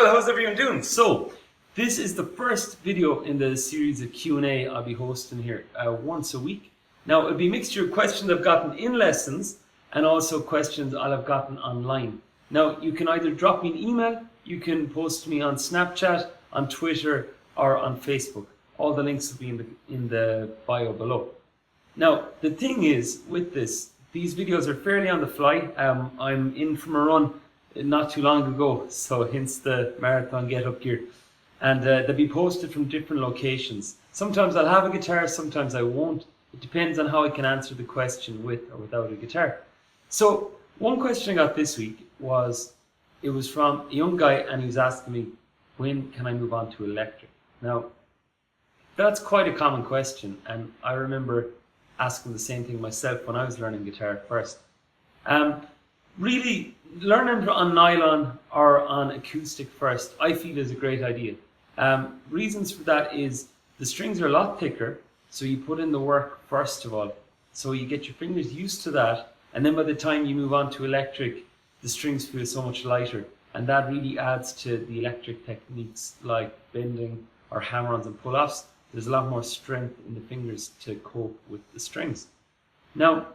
Well, how's everyone doing? So, this is the first video in the series of Q&A I'll be hosting here once a week. Now, it'll be a mixture of questions I've gotten in lessons and also questions I'll have gotten online. Now, you can either drop me an email, you can post to me on Snapchat, on Twitter, or on Facebook. All the links will be in the bio below. Now, the thing is, with these videos are fairly on the fly. I'm in from a run not too long ago, so hence the marathon get up gear. And they'll be posted from different locations. Sometimes I'll have a guitar, sometimes I won't. It depends on how I can answer the question with or without a guitar. So one question I got this week was from a young guy, and he was asking me, when can I move on to electric? Now, that's quite a common question, and I remember asking the same thing myself when I was learning guitar first. Really, learning on nylon or on acoustic first, I feel is a great idea. Reasons for that is the strings are a lot thicker, so you put in the work first of all. So you get your fingers used to that, and then by the time you move on to electric, the strings feel so much lighter, and that really adds to the electric techniques like bending or hammer-ons and pull-offs. There's a lot more strength in the fingers to cope with the strings. Now,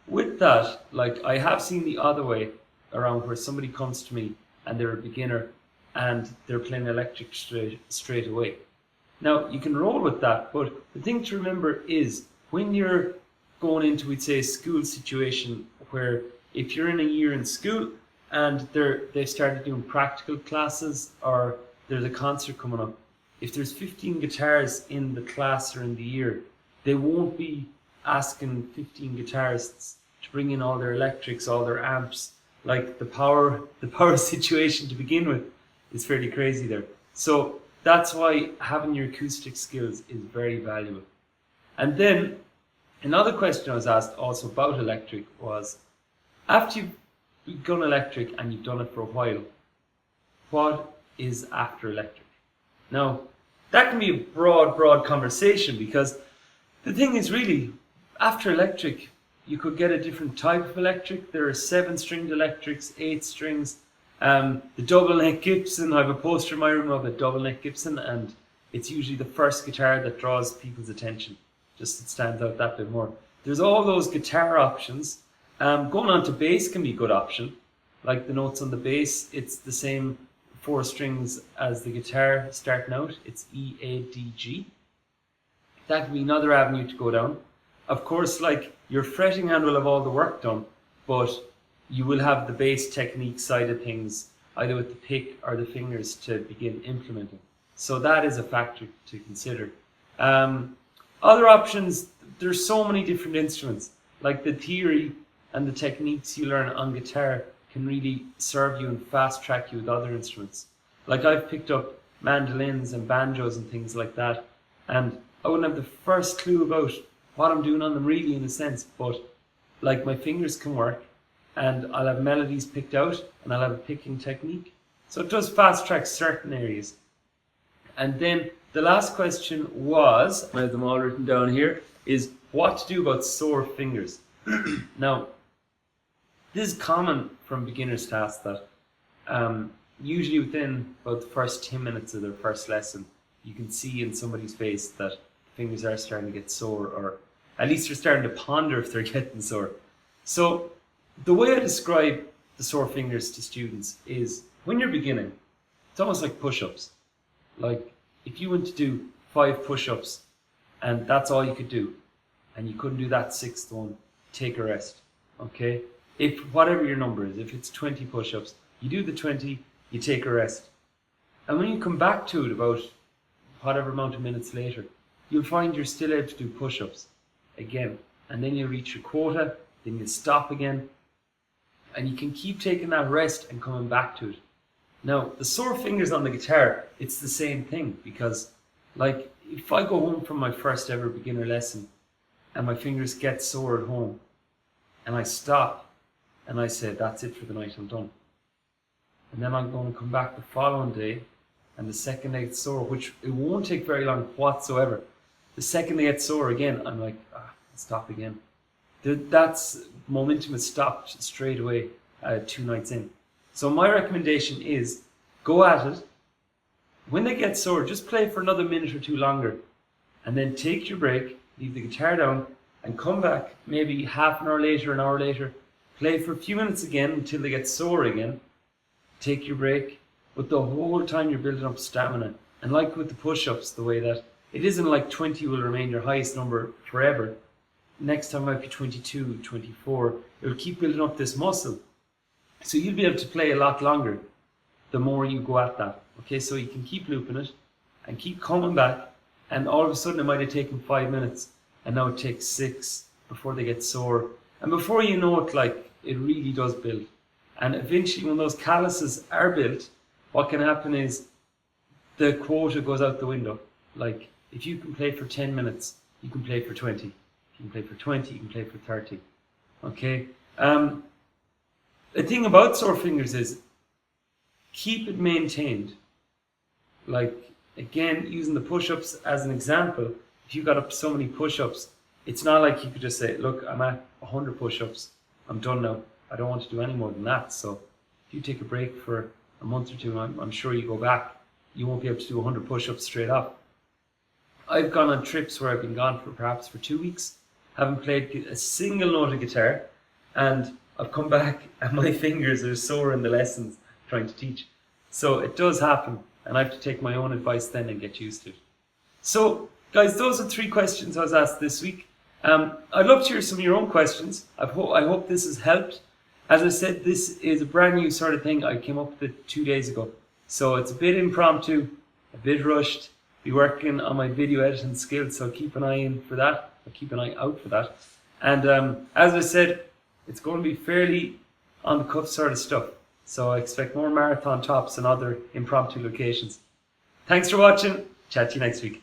with that, like, I have seen the other way around where somebody comes to me and they're a beginner and they're playing electric straight away. Now, you can roll with that, but the thing to remember is when you're going into, we'd say, a school situation where if you're in a year in school and they've started doing practical classes or there's a concert coming up, if there's 15 guitars in the class or in the year, they won't be asking 15 guitarists to bring in all their electrics, all their amps. Like the power situation to begin with is fairly crazy there. So that's why having your acoustic skills is very valuable. And then another question I was asked also about electric was, after you've done electric and you've done it for a while, what is after electric? Now, that can be a broad conversation, because the thing is really, after electric, you could get a different type of electric. There are 7-stringed electrics, 8 strings. The double neck Gibson, I have a poster in my room of a double neck Gibson, and it's usually the first guitar that draws people's attention. Just it stands out that bit more. There's all those guitar options. Going on to bass can be a good option. Like the notes on the bass, it's the same 4 strings as the guitar starting out. It's E, A, D, G. That could be another avenue to go down. Of course, like, your fretting hand will have all the work done, but you will have the bass technique side of things, either with the pick or the fingers, to begin implementing. So that is a factor to consider. Other options, there's so many different instruments. Like the theory and the techniques you learn on guitar can really serve you and fast track you with other instruments. Like, I've picked up mandolins and banjos and things like that, and I wouldn't have the first clue about what I'm doing on them really, in a sense, but like, my fingers can work and I'll have melodies picked out and I'll have a picking technique. So it does fast track certain areas. And then the last question was, I have them all written down here, is what to do about sore fingers. Now, this is common from beginners to ask that. Usually within about the first 10 minutes of their first lesson, you can see in somebody's face that fingers are starting to get sore, or at least they're starting to ponder if they're getting sore. So the way I describe the sore fingers to students is, when you're beginning, it's almost like push-ups. Like, if you went to do 5 push-ups and that's all you could do, and you couldn't do that 6th one, take a rest, okay? If whatever your number is, if it's 20 push-ups, you do the 20, you take a rest. And when you come back to it about whatever amount of minutes later, you'll find you're still able to do push-ups again. And then you'll reach your quota, then you'll stop again. And you can keep taking that rest and coming back to it. Now, the sore fingers on the guitar, it's the same thing, because, like, if I go home from my first ever beginner lesson and my fingers get sore at home, and I stop and I say, that's it for the night, I'm done. And then I'm going to come back the following day, and the second they get sore, which it won't take very long whatsoever, the second they get sore again, I'm like, stop again. That's momentum has stopped straight away 2 nights in. So my recommendation is Go at it. When they get sore, just play for another minute or two longer, and then take your break, leave the guitar down, and come back maybe half an hour later, an hour later, play for a few minutes again until they get sore again, take your break, but the whole time you're building up stamina. And like with the push-ups, the way that it isn't like 20 will remain your highest number forever. Next time might be 22, 24. It will keep building up this muscle. So you'll be able to play a lot longer the more you go at that. Okay, so you can keep looping it and keep coming back, and all of a sudden it might have taken 5 minutes and now it takes 6 before they get sore. And before you know it, like, it really does build. And eventually when those calluses are built, what can happen is the quota goes out the window. Like, if you can play for 10 minutes, you can play for 20. If you can play for 20, you can play for 30. Okay? The thing about sore fingers is keep it maintained. Like, again, using the push-ups as an example, if you got up so many push-ups, it's not like you could just say, look, I'm at 100 push-ups, I'm done now, I don't want to do any more than that. So if you take a break for a month or two, I'm sure you go back, you won't be able to do 100 push-ups straight up. I've gone on trips where I've been gone for perhaps for 2 weeks, haven't played a single note of guitar, and I've come back and my fingers are sore in the lessons trying to teach. So it does happen, and I have to take my own advice then and get used to it. So guys, those are 3 questions I was asked this week. I'd love to hear some of your own questions. I hope this has helped. As I said, this is a brand new sort of thing. I came up with it 2 days ago. So it's a bit impromptu, a bit rushed. Be working on my video editing skills, so keep an eye in for that. Or keep an eye out for that. And as I said, it's going to be fairly on the cuff sort of stuff. So I expect more marathon tops and other impromptu locations. Thanks for watching. Chat to you next week.